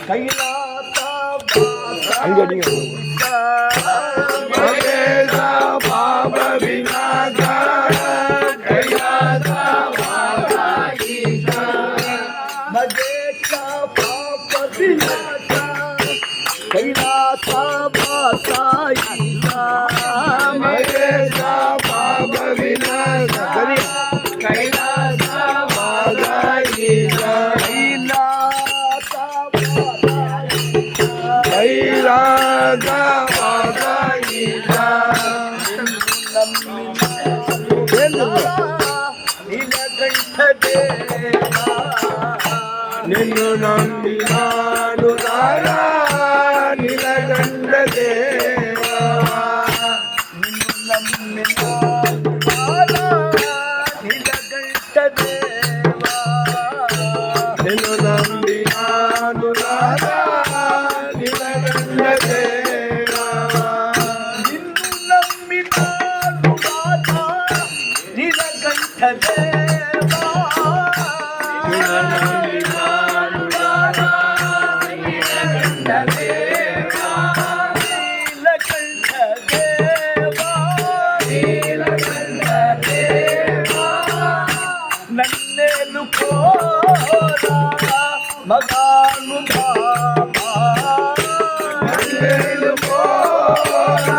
அங்க அடிங்க மகேசா பாப விநாசா கைலாசா பாபா ஈசா மகேசா பாப விநாசா கைலாசா பாபா ஈசா மகேசா பாப விநாசா கைலாசா பாபா ஈசா கைலாசா பாபா ஈசா ನಿನ್ನು ನಂಬಿ ನಾನು ರಾಯ ನಿಲಗಂಡ ದೇವ ನಿನ್ನು ನಂಬಿ ನಿಲಗಂಡ ದೇವ ನಿನ್ನು ನಂಬಿ ನಾನು ರಾಯ ನಿಲಗಂಡ ದೇವ ನಿನ್ನು ನಂಬಿ ನಾನು ರಾಯ ನಿಲಗಂಡ ದೇವ ನನ್ನೇನು ಕೋರ ಮಗಾನು ಬಾಬಾ ನನ್ನೇನು ಕೋರ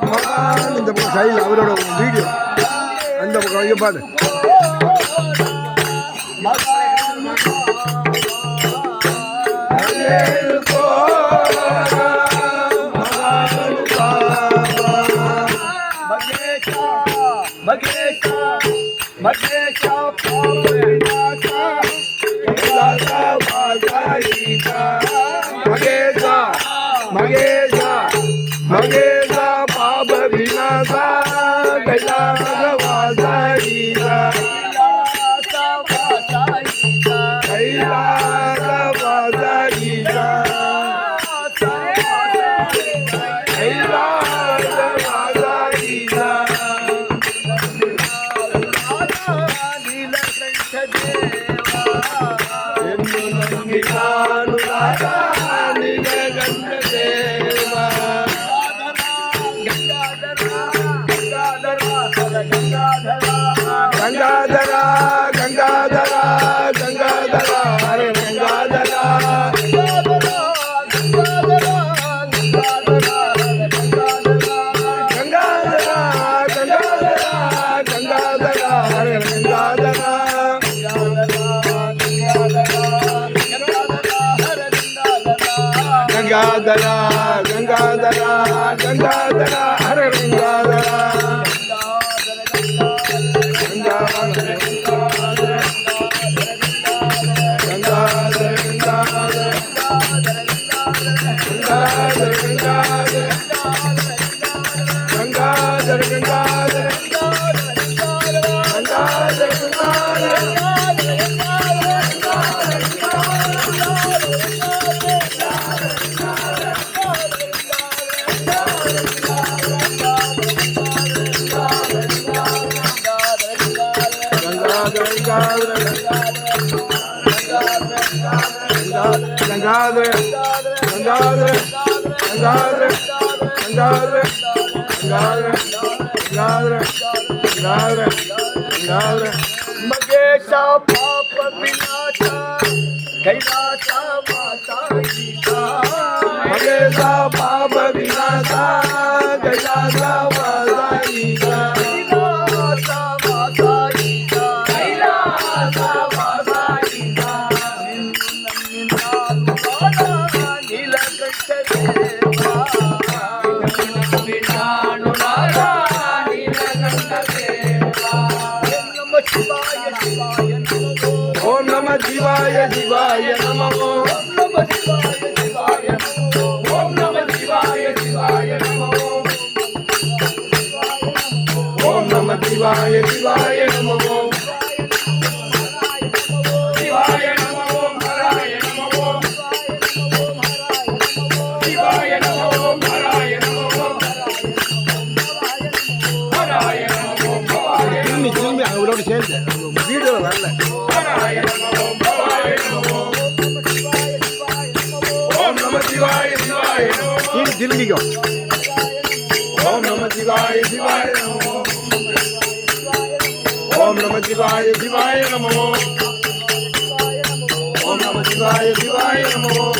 ಮಗಾನು இந்த பக்கம் சைடில் அவரோட வீடியோ அந்த பக்கம் இங்கே பாடு மகானு நன்ನೇನು கோர மகானு பாபா மகேஷா மகேஷா மகேஷா பாபா கைலாசா பாபா ஈசா மகேஷா மகேஷா மகேஷா பாப விநாசா கைலாசா பாபா ஈசா கைலாசா பாபா ஈசா கைலாசா பாபா ஈசா கைலாசா பாபா ஈசா ಗಂಗಾಧರ ಗಂಗಾಧರ ಗಂಗಾಧರ ಹರೇ ಗಂಗಾಧರ ಗಂಗಾಧರ ಗಂಗಾಧರ ಗಂಗಾಧರ ಹರೇ ಗಂಗಾಧರ ಗಂಗಾಧರ ಗಂಗಾಧರ ಗಂಗಾಧರ ಹರೇ ಗಂಗಾಧರ மகேஷா பாப விநாசா கைலாசா பாபா ஈசா மகேஷா பாப விநாசா கைலாசா பாபா ஈசா கைலாசா பாபா ஈசா கைலாசா பாபா ஈசா நீலகண்ட தேவா விநானு நாரா நீலகண்ட தேவா ஓம் நம சிவாய சிவாய நமோ ஓம் நம சிவாய சிவாய நமோ ஓம் நம சிவாய சிவாய நமோ ஓம் நம சிவாய சிவாய நமோ சிவாய நமோ ஹராய நமோ சிவாய நமோ ஹராய நமோ ஹராய நமோ திரும்பி அவரோட சேர்ந்து வீடியோ வரல ஹராய நமோ பவாய நமோ திரும்பிக்கோ. ஓம் நம சிவாய சிவாய நமோ. ஓம் நம சிவாய சிவாய நமோ. ஓம் நம சிவாய சிவாய நமோ.